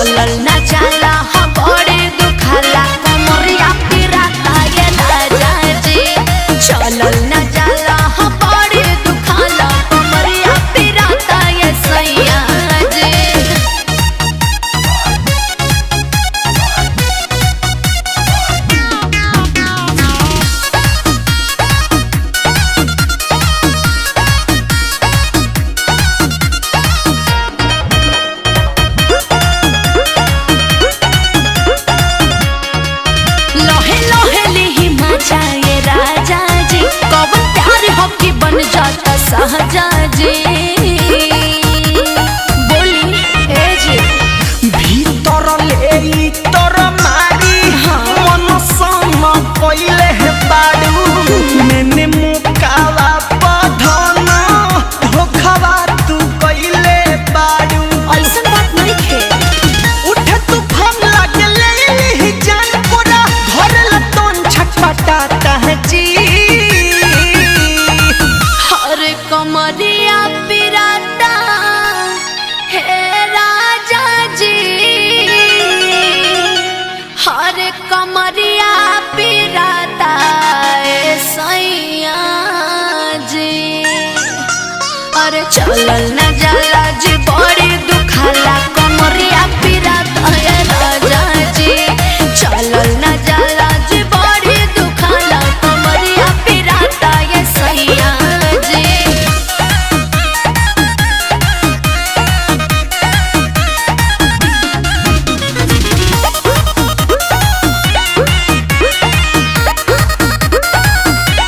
चलल ना जाला हाँ बड़ी दुखाला कमरिया पिराता ये राजा जी। चलल ना जाला हाँ बड़ी दुखाला कमरिया पिराता ये सैया जी। लोहे लोहे लिही मचा ये राजा जी कब प्यार हो कि बन जाता सहजा जी। बोली ए जी भीतर ले तोर मारी मन सम पहिले है बाड़ू मैंने मुकावा पधन धोखावा तू कइले बाड़ू। ऐसा बात नहीं खे उठे तूफान लागे ले जान पूरा घर लतन छटपटाता है जी। हर कमरिया पिराता हे राजा जी। हर कमरिया पिराता ए सैया जी। अरे चलल ना जाला जी बड़ी दुखाला कमरिया पिराता ए राजा जी। चलल ना जाला जी बड़ी दुखाला कमरिया पिराता ए सैया जी।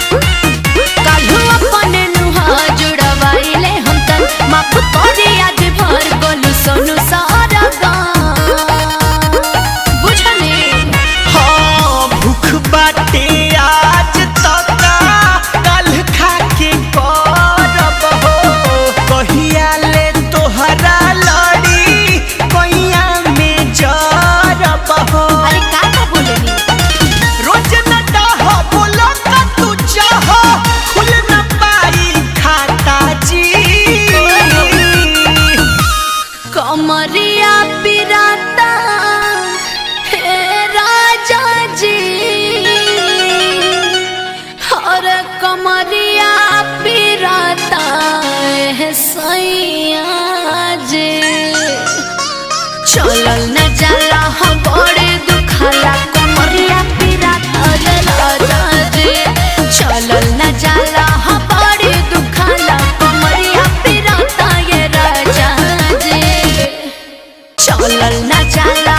काल्हू अपने नुहा जुड़वाइले हम तन माफ करी आज भर गोलू सोनू सारा गाँव बुझने। हाँ भूख बाटे आज तक कल खा के करब हो कहिया ले तोहरा लड़ी कैया में जरब हो। अरे का बोलेनी रोज न डाह बोलो का तू चाह खुल न पाई खाता जी। कमरिया पिराता हे राजा जी। हर कमरिया पिराता है सैया जी। चलल न जाला हम बड़े दुखाला कमरिया पिराता ये राजा जी। चलल न जाला हम बड़े दुखाला कमरिया पिराता ये राजा जी। चलल न जाला